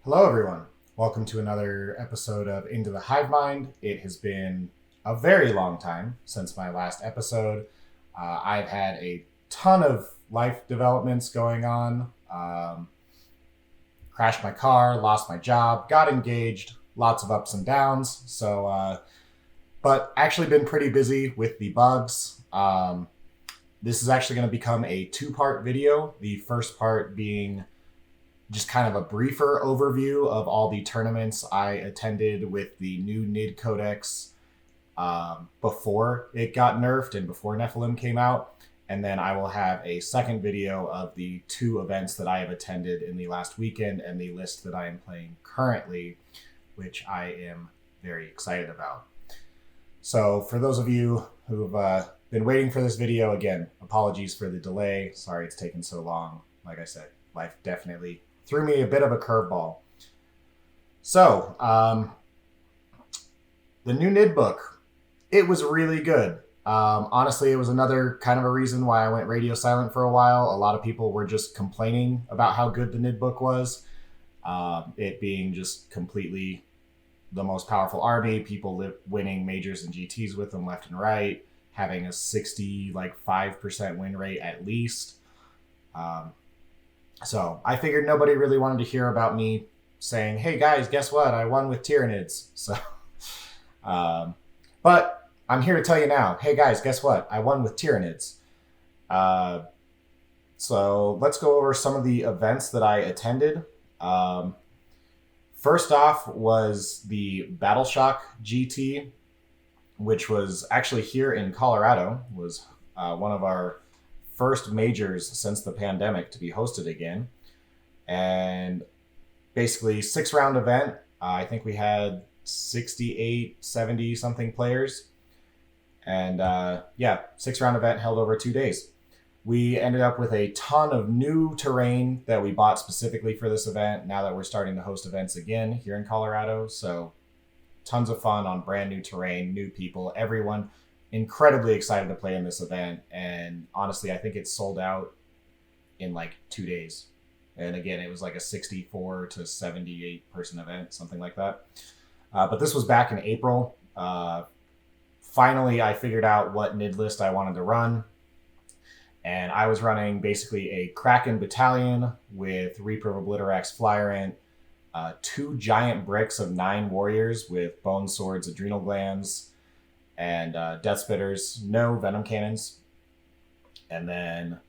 Hello, everyone. Welcome to another episode of Into the Hive Mind. It has been a very long time since my last episode. I've had a ton of life developments going on. Crashed my car, lost my job, got engaged, lots of ups and downs. But actually been pretty busy with the bugs. This is actually going to become a two-part video. The first part being just kind of a briefer overview of all the tournaments I attended with the new NID Codex before it got nerfed and before Nephilim came out. And then I will have a second video of the two events that I have attended in the last weekend and the list that I am playing currently, which I am very excited about. So for those of you who've been waiting for this video, again, apologies for the delay. Sorry it's taken so long. Like I said, life definitely threw me a bit of a curveball. So, the new NID book, it was really good. Honestly, it was another kind of a reason why I went radio silent for a while. A lot of people were just complaining about how good the NID book was. It being just completely the most powerful army, people winning majors and GTs with them left and right, having a 65% win rate at least. So I figured nobody really wanted to hear about me saying, hey guys, guess what? I won with Tyranids. So, but I'm here to tell you now, hey guys, guess what? I won with Tyranids. So let's go over some of the events that I attended. First off was the Battleshock GT, which was actually here in Colorado, was one of our first majors since the pandemic to be hosted again. And basically 6-round event. I think we had 68, 70 something players. And 6-round event held over 2 days. We ended up with a ton of new terrain that we bought specifically for this event now that we're starting to host events again here in Colorado. So tons of fun on brand new terrain, new people, everyone incredibly excited to play in this event. And honestly, I think it sold out in like 2 days. And again, it was like a 64 to 78 person event, something like that. But this was back in April. Finally, I figured out what NID list I wanted to run. And I was running basically a Kraken battalion with Reaper of Obliterax Flyrant, 2 giant bricks of 9 warriors with bone swords, adrenal glands, and death spitters, no venom cannons. And then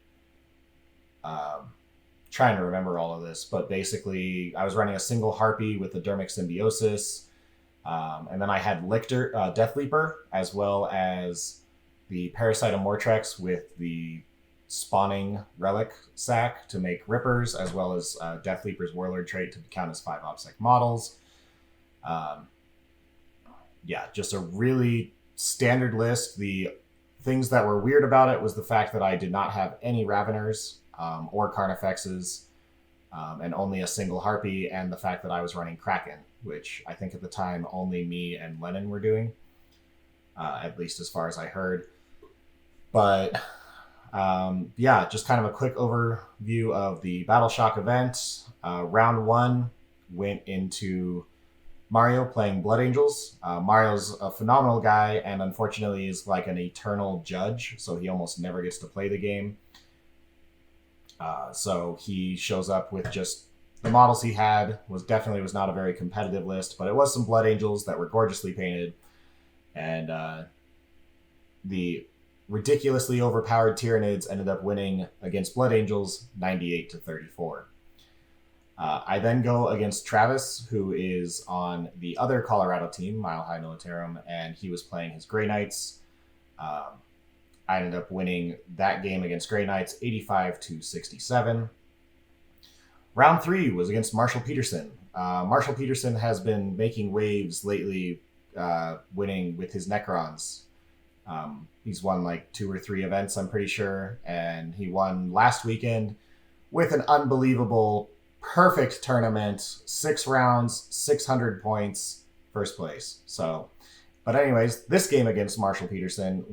trying to remember all of this, but basically I was running a single harpy with the dermic symbiosis. And then I had Death Leaper, as well as the Parasitum Mortrex with the spawning relic sack to make rippers, as well as Death Leaper's Warlord trait to count as 5 OBSEC models. Just a really standard list. The things that were weird about it was the fact that I did not have any Raveners or Carnifexes, and only a single Harpy, and the fact that I was running Kraken, which I think at the time only me and Lennon were doing, at least as far as I heard. But just kind of a quick overview of the Battleshock event. Round 1 went into Mario playing Blood Angels. Mario's a phenomenal guy and unfortunately is like an eternal judge, so he almost never gets to play the game. So he shows up with just the models he had. Was not a very competitive list, but it was some Blood Angels that were gorgeously painted. And the ridiculously overpowered Tyranids ended up winning against Blood Angels 98 to 34. I then go against Travis, who is on the other Colorado team, Mile High Militarum, and he was playing his Grey Knights. I ended up winning that game against Grey Knights 85 to 67. Round 3 was against Marshall Peterson. Marshall Peterson has been making waves lately, winning with his Necrons. He's won like 2 or 3 events, I'm pretty sure, and he won last weekend with an unbelievable perfect tournament, 6 rounds, 600 points, first place. So, but anyways, this game against Marshall Peterson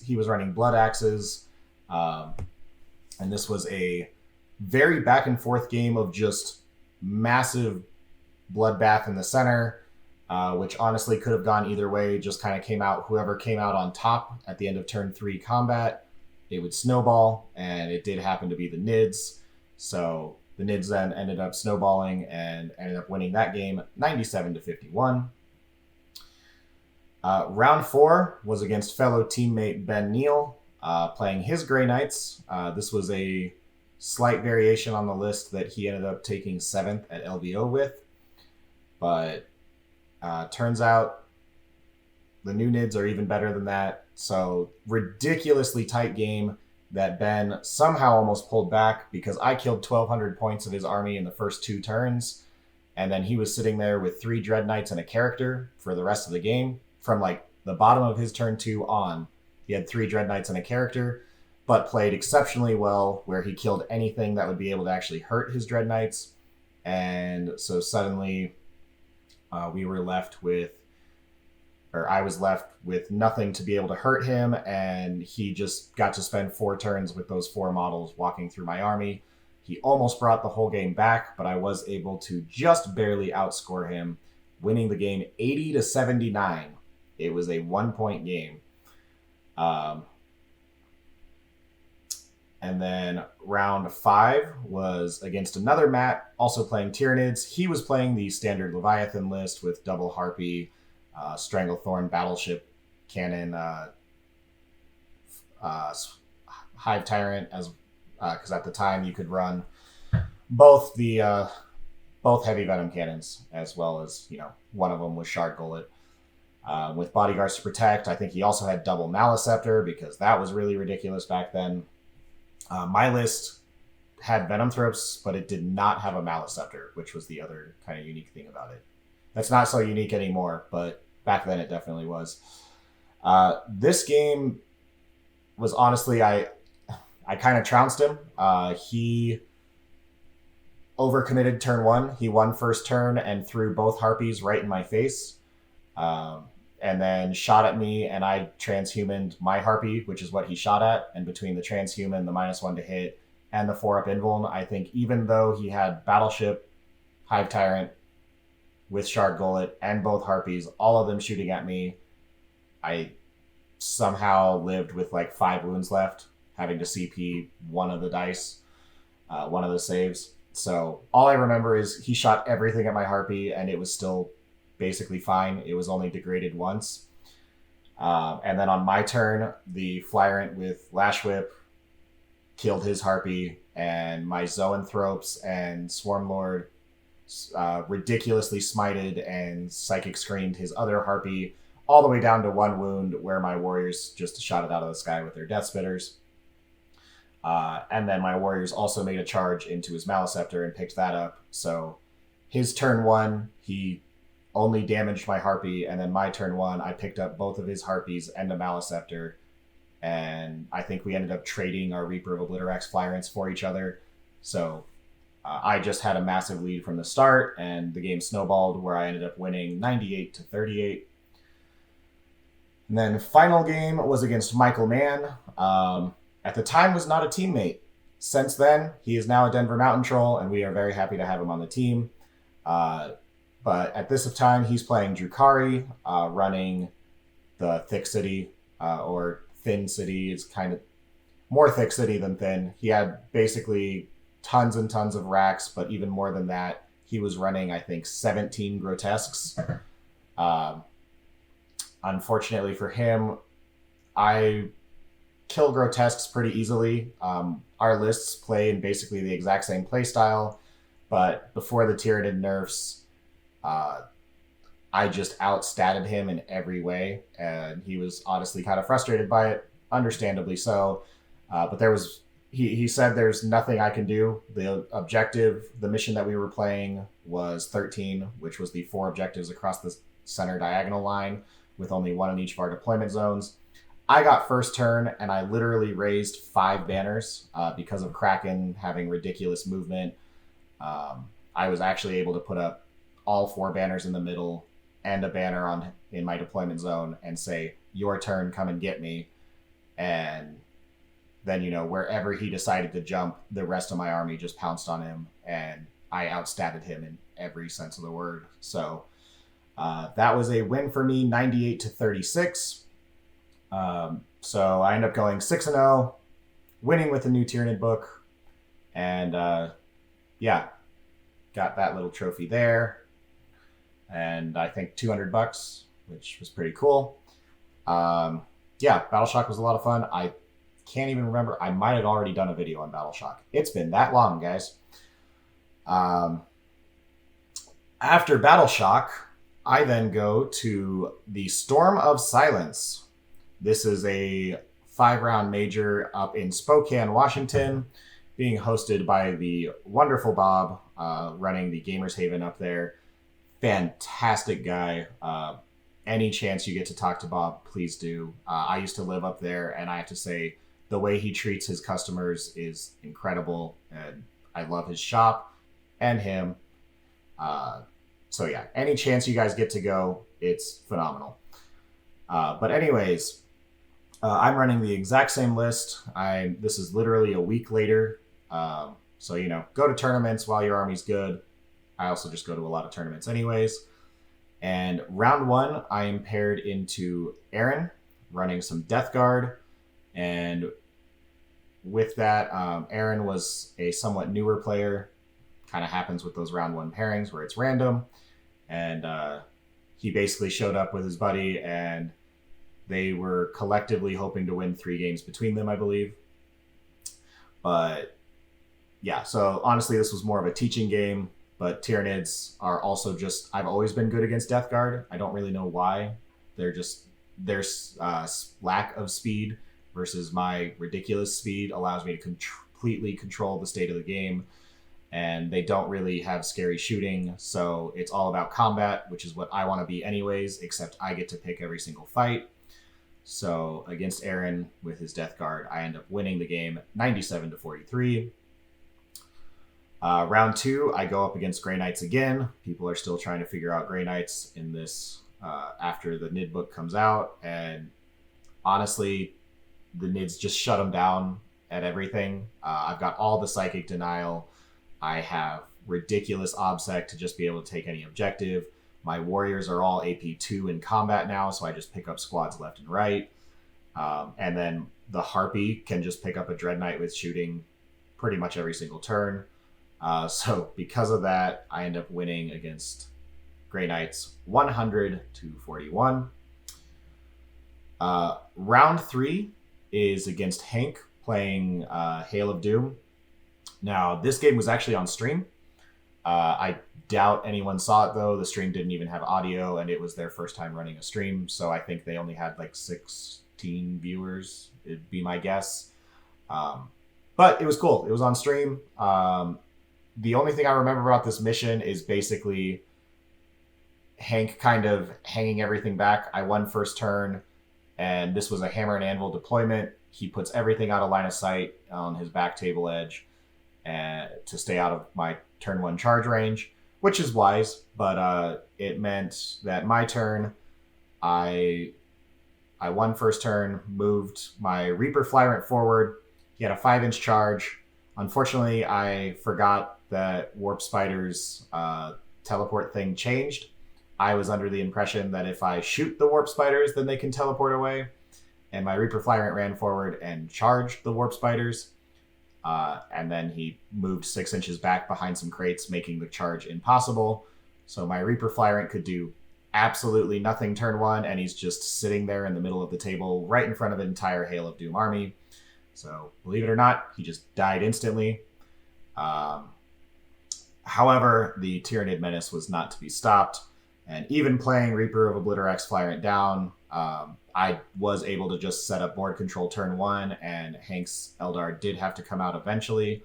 he was running Blood Axes, and this was a very back and forth game of just massive bloodbath in the center, which honestly could have gone either way. Just kind of whoever came out on top at the end of turn 3 combat, it would snowball, and it did happen to be the Nids. So the Nids then ended up snowballing and ended up winning that game 97-51. Round 4 was against fellow teammate Ben Neal, playing his Grey Knights. This was a slight variation on the list that he ended up taking 7th at LVO with. But turns out the new Nids are even better than that. So ridiculously tight game that Ben somehow almost pulled back because I killed 1,200 points of his army in the first 2 turns. And then he was sitting there with 3 Dread Knights and a character for the rest of the game. From like the bottom of his turn 2 on, he had 3 Dread Knights and a character, but played exceptionally well where he killed anything that would be able to actually hurt his Dread Knights. And so suddenly I was left with nothing to be able to hurt him, and he just got to spend 4 turns with those 4 models walking through my army. He almost brought the whole game back, but I was able to just barely outscore him, winning the game 80-79. It was a 1-point game. And then round 5 was against another Matt, also playing Tyranids. He was playing the standard Leviathan list with double Harpy, Stranglethorn, Battleship Cannon, Hive Tyrant, because at the time you could run both heavy venom cannons, as well as, one of them was Shard Gullet. With bodyguards to protect, I think he also had double Maliceptor because that was really ridiculous back then. My list had Venom Throats, but it did not have a Maliceptor, which was the other kind of unique thing about it. That's not so unique anymore, but back then it definitely was. This game was honestly, I kind of trounced him. He overcommitted turn 1. He won first turn and threw both Harpies right in my face. And then shot at me, and I transhumaned my Harpy, which is what he shot at. And between the transhuman, the -1 to hit, and the 4-up invuln, I think even though he had Battleship, Hive Tyrant with Shard Gullet, and both Harpies, all of them shooting at me, I somehow lived with like 5 wounds left, having to CP one of the dice, one of the saves. So all I remember is he shot everything at my Harpy, and it was still basically fine. It was only degraded once. And then on my turn, the Flyrant with Lash Whip killed his Harpy, and my Zoanthropes and Swarmlord ridiculously smited and Psychic Screamed his other Harpy all the way down to 1 wound, where my warriors just shot it out of the sky with their Death Spitters. And then my warriors also made a charge into his Maliceptor and picked that up. So his turn 1, he only damaged my Harpy, and then my turn 1, I picked up both of his Harpies and a Maliceptor, and I think we ended up trading our Reaper of Obliterax Flyrants for each other. So I just had a massive lead from the start, and the game snowballed where I ended up winning 98-38. And then final game was against Michael Mann. At the time was not a teammate. Since then, he is now a Denver Mountain Troll, and we are very happy to have him on the team. But at this time, he's playing Drukhari, running the Thick City, or Thin City. It's kind of more Thick City than Thin. He had basically tons and tons of racks, but even more than that, he was running, I think, 17 Grotesques. Unfortunately for him, I kill Grotesques pretty easily. Our lists play in basically the exact same play style, but before the Tyranid nerfs, I just outstatted him in every way, and he was honestly kind of frustrated by it, understandably so. But he said there's nothing I can do. The mission that we were playing was 13, which was the 4 objectives across the center diagonal line, with only 1 in each of our deployment zones. I got first turn, and I literally raised 5 banners because of Kraken having ridiculous movement. I was actually able to put up all 4 banners in the middle and a banner in my deployment zone and say, "Your turn, come and get me." And then, wherever he decided to jump, the rest of my army just pounced on him, and I outstatted him in every sense of the word. So that was a win for me, 98-36. So I end up going 6-0, winning with the new Tyranid book. And yeah, got that little trophy there. And I think $200, which was pretty cool. Yeah, Battle Shock was a lot of fun. I can't even remember. I might have already done a video on Battle Shock. It's been that long, guys. After Battle Shock, I then go to the Storm of Silence. This is a 5-round major up in Spokane, Washington, being hosted by the wonderful Bob, running the Gamers Haven up there. Fantastic guy. Any chance you get to talk to Bob, please do. I used to live up there, and I have to say, the way he treats his customers is incredible, and I love his shop and him. So yeah, any chance you guys get to go, it's phenomenal. But anyways, I'm running the exact same list. This is literally a week later. So, go to tournaments while your army's good. I also just go to a lot of tournaments anyways. And round 1, I am paired into Aaron, running some Death Guard. And with that, Aaron was a somewhat newer player. Kind of happens with those round 1 pairings where it's random. And he basically showed up with his buddy, and they were collectively hoping to win 3 games between them, I believe. But yeah, so honestly, this was more of a teaching game. But Tyranids are also just, I've always been good against Death Guard. I don't really know why. Their lack of speed versus my ridiculous speed allows me to completely control the state of the game. And they don't really have scary shooting. So it's all about combat, which is what I want to be anyways, except I get to pick every single fight. So against Aaron with his Death Guard, I end up winning the game 97-43. Round 2, I go up against Grey Knights again. People are still trying to figure out Grey Knights in this after the NID book comes out. And honestly, the NIDs just shut them down at everything. I've got all the Psychic Denial. I have ridiculous OBSEC to just be able to take any objective. My warriors are all AP2 in combat now, so I just pick up squads left and right. And then the Harpy can just pick up a Dread Knight with shooting pretty much every single turn. So because of that, I end up winning against Grey Knights 100-41. Round 3 is against Hank playing Hail of Doom. Now, this game was actually on stream. I doubt anyone saw it, though. The stream didn't even have audio, and it was their first time running a stream, so I think they only had like 16 viewers, it'd be my guess. But it was cool. It was on stream. The only thing I remember about this mission is basically Hank kind of hanging everything back. I won first turn, and this was a hammer and anvil deployment. He puts everything out of line of sight on his back table edge to stay out of my turn 1 charge range, which is wise, but it meant that my turn, I won first turn, moved my Reaper Flyrant forward. He had a 5-inch charge. Unfortunately, I forgot that Warp Spider's teleport thing changed. I was under the impression that if I shoot the Warp Spiders, then they can teleport away. And my Reaper Flyrant ran forward and charged the Warp Spiders. And then he moved 6 inches back behind some crates, making the charge impossible. So my Reaper Flyrant could do absolutely nothing turn 1, and he's just sitting there in the middle of the table right in front of an entire Hail of Doom army. So believe it or not, he just died instantly. However, the Tyranid Menace was not to be stopped. And even playing Reaper of Obliterax Flyrant down, I was able to just set up board control turn 1, and Hank's Eldar did have to come out eventually.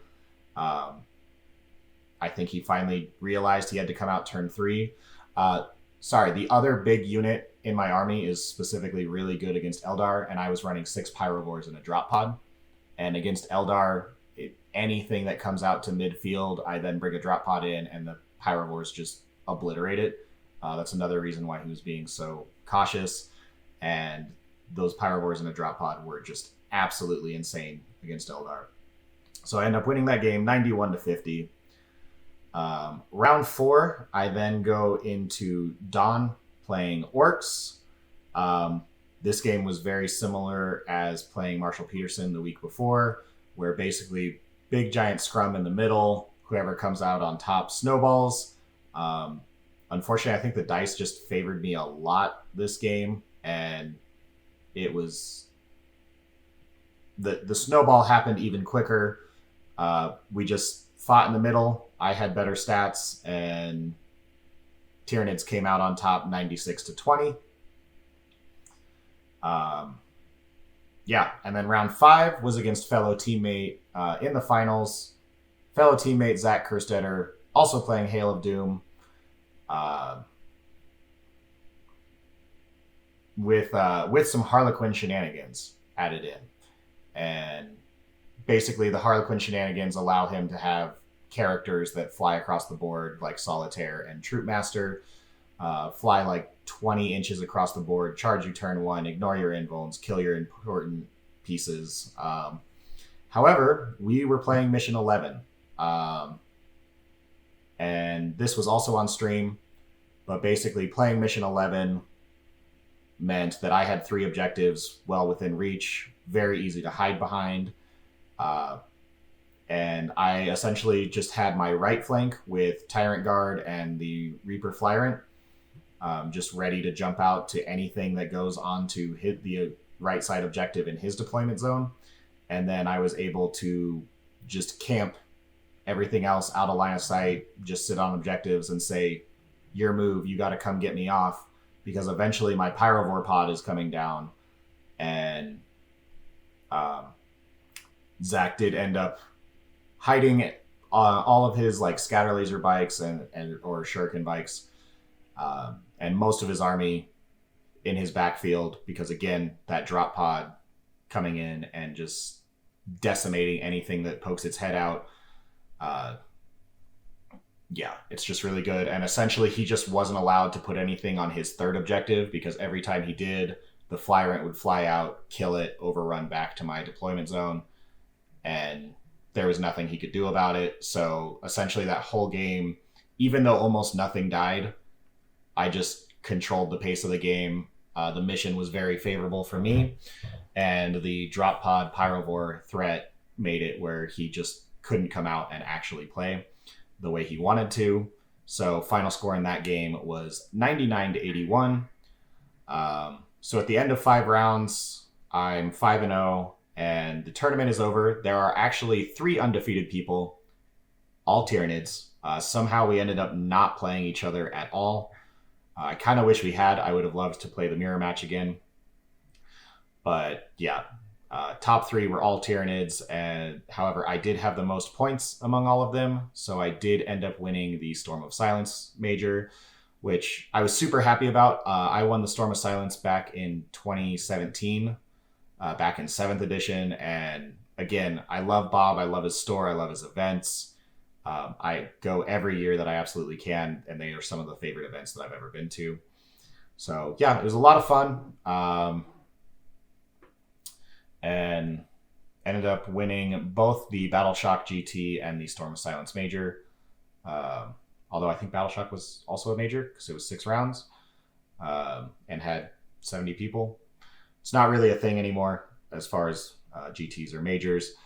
I think he finally realized he had to come out turn 3. Sorry, the other big unit in my army is specifically really good against Eldar, and I was running 6 Pyrovores and a drop pod. And against Eldar, anything that comes out to midfield, I then bring a drop pod in, and the Pyrovores just obliterate it. That's another reason why he was being so cautious. And those Pyrovores and a drop pod were just absolutely insane against Eldar. So I end up winning that game 91-50. Round 4, I then go into Dawn playing Orcs. Um, this game was very similar as playing Marshall Peterson the week before, where basically big giant scrum in the middle, whoever comes out on top snowballs. Um, Unfortunately, I think the dice just favored me a lot this game, and it was the snowball happened even quicker. We just fought in the middle. I had better stats, and Tyranids came out on top 96-20. Yeah, and then round 5 was against fellow teammate in the finals. Fellow teammate Zach Kerstetter, also playing Hail of Doom, with some Harlequin shenanigans added in, and basically the Harlequin shenanigans allow him to have characters that fly across the board like Solitaire and Troopmaster, fly like 20 inches across the board, charge you turn 1, ignore your invulns, kill your important pieces. However, we were playing Mission 11, and this was also on stream, but basically playing Mission 11 meant that I had 3 objectives well within reach, very easy to hide behind. And I essentially just had my right flank with Tyrant Guard and the Reaper Flyrant, just ready to jump out to anything that goes on to hit the right side objective in his deployment zone. And then I was able to just camp everything else out of line of sight, just sit on objectives and say, your move, you got to come get me off, because eventually my Pyrovore pod is coming down. And Zach did end up hiding all of his like scatter laser bikes and or shuriken bikes, and most of his army in his backfield, because again, that drop pod coming in and just decimating anything that pokes its head out. Yeah, it's just really good. And essentially he just wasn't allowed to put anything on his third objective, because every time he did, the Flyrant would fly out, kill it, overrun back to my deployment zone, and there was nothing he could do about it. So essentially that whole game, even though almost nothing died, I just controlled the pace of the game. The mission was very favorable for me, and the drop pod Pyrovore threat made it where he just couldn't come out and actually play the way he wanted to. So final score in that game was 99-81. So at the end of 5 rounds, I'm 5-0, and the tournament is over. There are actually 3 undefeated people, all Tyranids. Somehow we ended up not playing each other at all. I kind of wish we had. I would have loved to play the mirror match again. But yeah, top 3 were all Tyranids, and however, I did have the most points among all of them, so I did end up winning the Storm of Silence major, which I was super happy about. I won the Storm of Silence back in 2017, back in 7th edition, and again, I love Bob, I love his store, I love his events. I go every year that I absolutely can, and they are some of the favorite events that I've ever been to. So yeah, it was a lot of fun. And ended up winning both the Battleshock GT and the Storm of Silence major. Although I think Battleshock was also a major because it was 6 rounds, and had 70 people. It's not really a thing anymore as far as GTs or majors.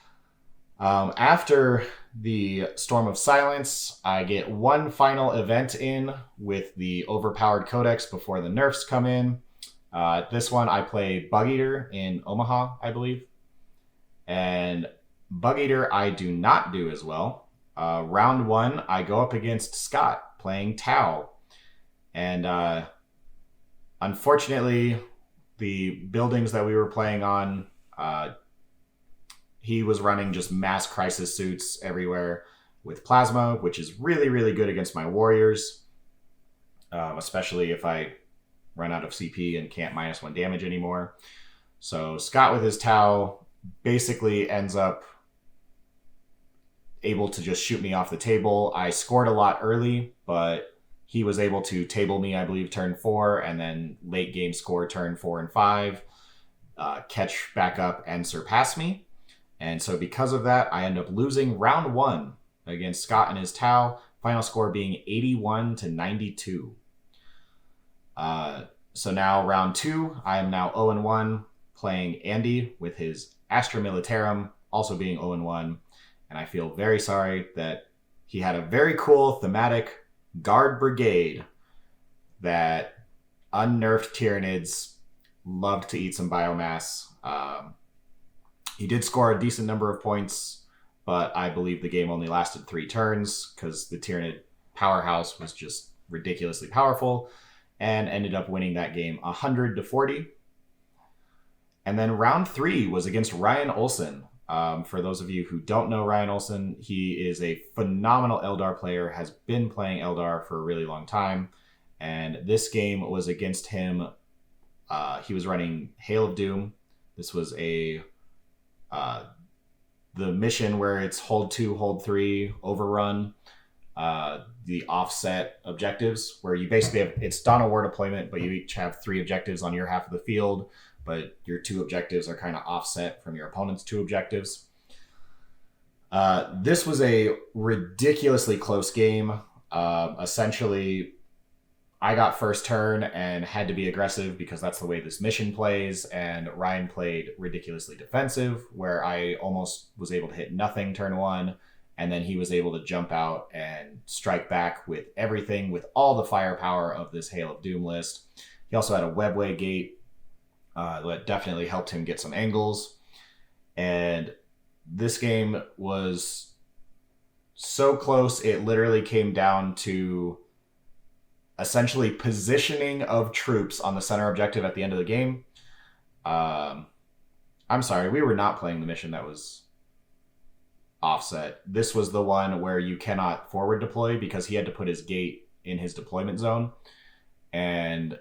After the Storm of Silence, I get one final event in with the Overpowered Codex before the nerfs come in. This one I play Bug Eater in Omaha, I believe. And Bug Eater I do not do as well. Round 1, I go up against Scott playing Tau. And unfortunately, the buildings that we were playing on, he was running just mass crisis suits everywhere with plasma, which is really, really good against my warriors, especially if I run out of CP and can't -1 damage anymore. So Scott with his Tau basically ends up able to just shoot me off the table. I scored a lot early, but he was able to table me, I believe, turn 4, and then late game score turn 4 and 5, catch back up and surpass me. And so because of that, I end up losing round 1 against Scott and his Tau final score being 81-92. So now round 2, I am now 0-1, playing Andy with his Astra Militarum, also being 0-1. And I feel very sorry that he had a very cool thematic Guard Brigade that unnerfed Tyranids loved to eat some biomass. He did score a decent number of points, but I believe the game only lasted 3 turns because the Tyranid powerhouse was just ridiculously powerful and ended up winning that game 100-40. And then round 3 was against Ryan Olsen. For those of you who don't know Ryan Olsen, he is a phenomenal Eldar player, has been playing Eldar for a really long time. And this game was against him. He was running Hail of Doom. This was the mission where it's hold 2, hold 3, overrun, the offset objectives, where you basically have, it's Dawn of War deployment, but you each have 3 objectives on your half of the field, but your 2 objectives are kind of offset from your opponent's 2 objectives. This was a ridiculously close game. Essentially, I got first turn and had to be aggressive because that's the way this mission plays, and Ryan played ridiculously defensive, where I almost was able to hit nothing turn 1, and then he was able to jump out and strike back with everything, with all the firepower of this Hail of Doom list. He also had a webway gate that definitely helped him get some angles, and this game was so close, it literally came down to essentially positioning of troops on the center objective at the end of the game. I'm sorry, we were not playing the mission that was offset. This was the one where you cannot forward deploy because he had to put his gate in his deployment zone. And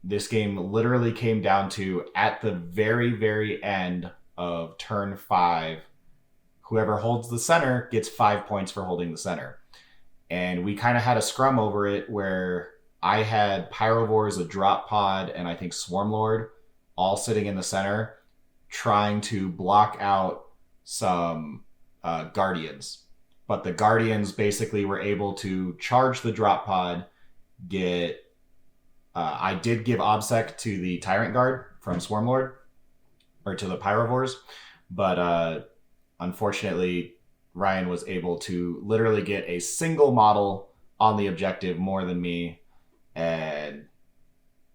this game literally came down to, at the very, very end of turn 5, whoever holds the center gets 5 points for holding the center. And we kind of had a scrum over it where I had Pyrovores, a drop pod, and I think Swarmlord all sitting in the center trying to block out some Guardians. But the Guardians basically were able to charge the drop pod, get... I did give OBSEC to the Tyrant Guard from Swarmlord, or to the Pyrovores, but unfortunately, Ryan was able to literally get a single model on the objective more than me, and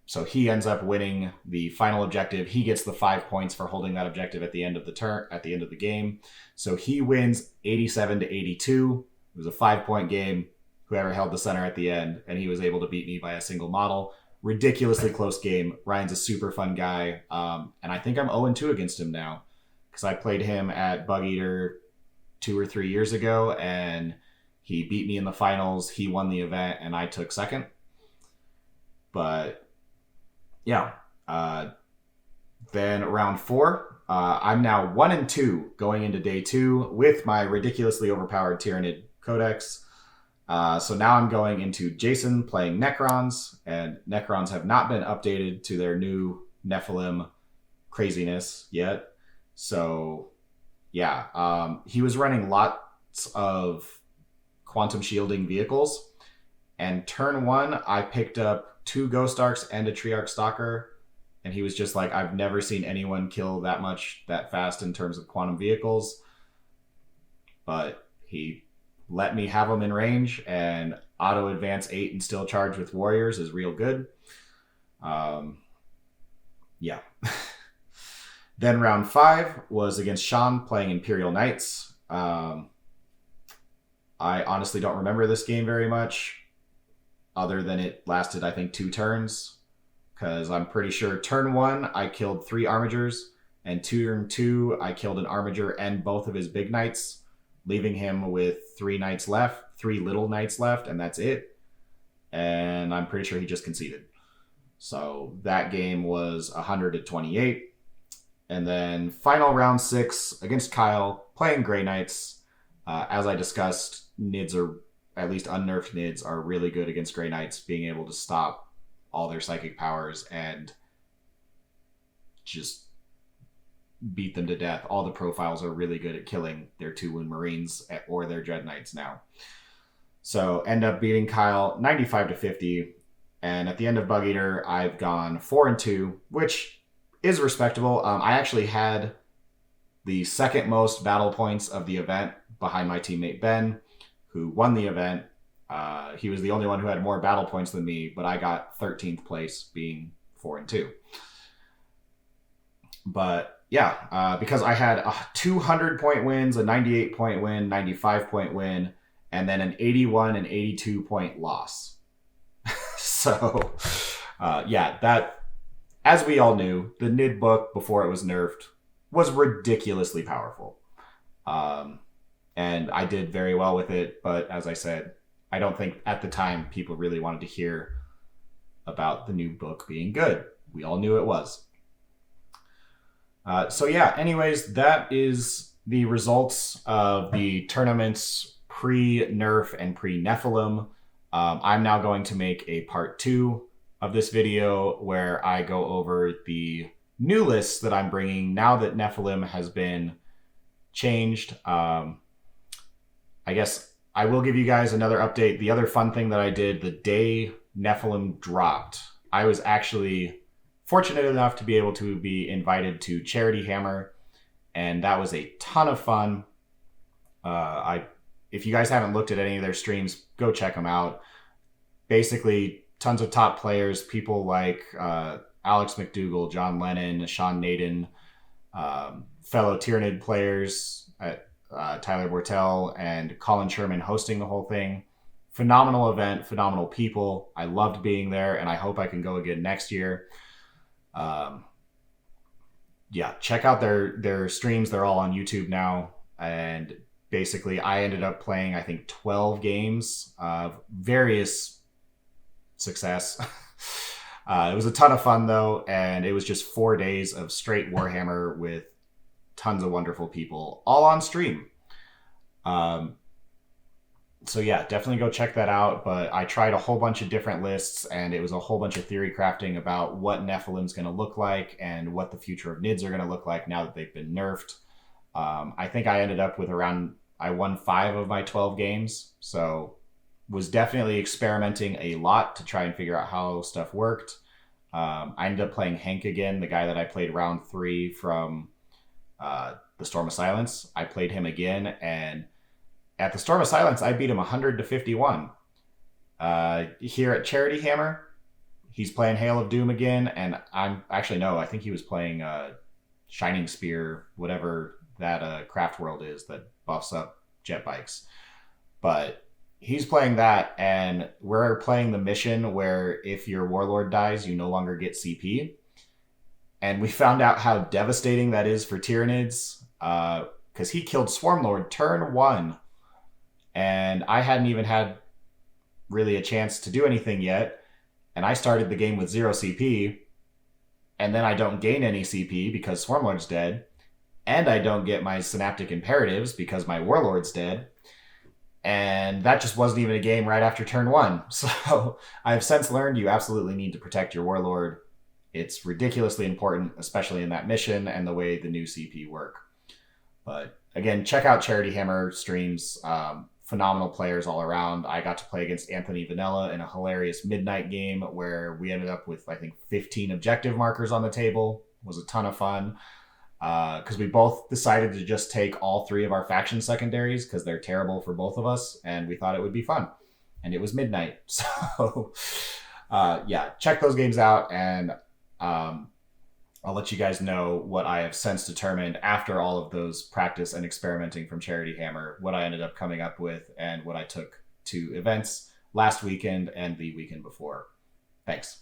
so he ends up winning the final objective. He gets the 5 points for holding that objective at the end of the game. So he wins 87-82. It was a 5-point game. Whoever held the center at the end, and he was able to beat me by a single model. Ridiculously close game. Ryan's a super fun guy, and I think I'm 0-2 against him now because I played him at Bug Eater 2 or 3 years ago, and he beat me in the finals. He won the event, and I took second. But yeah, then round 4, I'm now 1-2 going into day 2 with my ridiculously overpowered Tyranid Codex. So now I'm going into Jason playing Necrons, and Necrons have not been updated to their new Nephilim craziness yet. So yeah, he was running lots of quantum shielding vehicles, and turn 1 I picked up 2 Ghost Arcs and a Triarch Stalker, and he was just like, I've never seen anyone kill that much that fast in terms of quantum vehicles, but he let me have them in range, and auto advance 8 and still charge with warriors is real good. Yeah. Then round 5 was against Sean playing Imperial Knights. I honestly don't remember this game very much, other than it lasted, I think, 2 turns. Because I'm pretty sure turn 1, I killed 3 Armigers, and turn 2, I killed an Armiger and both of his big knights, leaving him with 3 little knights left, and that's it. And I'm pretty sure he just conceded. So that game was 100-28. And then final round 6 against Kyle, playing Grey Knights. As I discussed, Nids are, at least unnerfed Nids, are really good against Grey Knights, being able to stop all their psychic powers and just beat them to death. All the profiles are really good at killing their 2 Wound Marines or their Dread Knights now. So end up beating Kyle 95-50. And at the end of Bug Eater, I've gone 4-2, which is respectable. I actually had the second most battle points of the event behind my teammate Ben, who won the event. He was the only one who had more battle points than me, but I got 13th place, being 4-2. But yeah, because I had 200-point wins, a 98-point win, 95-point win, and then an 81 and 82-point loss. So, yeah, that, as we all knew, the NID book before it was nerfed was ridiculously powerful. And I did very well with it, but as I said, I don't think at the time people really wanted to hear about the new book being good. We all knew it was. So yeah, anyways, that is the results of the tournaments pre-nerf and pre-Nephilim. I'm now going to make a part 2 of this video where I go over the new lists that I'm bringing now that Nephilim has been changed. I guess I will give you guys another update. The other fun thing that I did the day Nephilim dropped, I was actually fortunate enough to be able to be invited to Charity Hammer, and that was a ton of fun. If you guys haven't looked at any of their streams, go check them out. Basically, tons of top players, people like Alex McDougall, John Lennon, Sean Naden, fellow Tyranid players at Tyler Bortel and Colin Sherman hosting the whole thing. Phenomenal event, phenomenal people. I loved being there, and I hope I can go again next year. Yeah, check out their streams. They're all on YouTube now. And basically, I ended up playing, I think, 12 games of various success. It was a ton of fun, though, and it was just 4 days of straight Warhammer with tons of wonderful people, all on stream. So yeah, definitely go check that out. But I tried a whole bunch of different lists, and it was a whole bunch of theory crafting about what Nephilim's going to look like and what the future of NIDs are going to look like now that they've been nerfed. I think I ended up with I won 5 of my 12 games, so was definitely experimenting a lot to try and figure out how stuff worked. I ended up playing Hank again, the guy that I played round 3 from the Storm of Silence. I played him again, and at the Storm of Silence, I beat him 100-51. Here at Charity Hammer, he's playing Hail of Doom again, and I think he was playing Shining Spear, whatever that craft world is that buffs up jet bikes. But he's playing that, and we're playing the mission where if your warlord dies, you no longer get CP. And we found out how devastating that is for Tyranids, because he killed Swarmlord turn 1. And I hadn't even had really a chance to do anything yet. And I started the game with 0 CP. And then I don't gain any CP because Swarmlord's dead. And I don't get my Synaptic Imperatives because my Warlord's dead. And that just wasn't even a game right after turn 1. So I've since learned you absolutely need to protect your Warlord. It's ridiculously important, especially in that mission and the way the new CP work. But again, check out Charity Hammer streams. Phenomenal players all around. I got to play against Anthony Vanilla in a hilarious midnight game where we ended up with, I think, 15 objective markers on the table. It was a ton of fun because we both decided to just take all 3 of our faction secondaries because they're terrible for both of us, and we thought it would be fun. And it was midnight. So yeah, check those games out, and I'll let you guys know what I have since determined after all of those practice and experimenting from Charity Hammer, what I ended up coming up with and what I took to events last weekend and the weekend before. Thanks.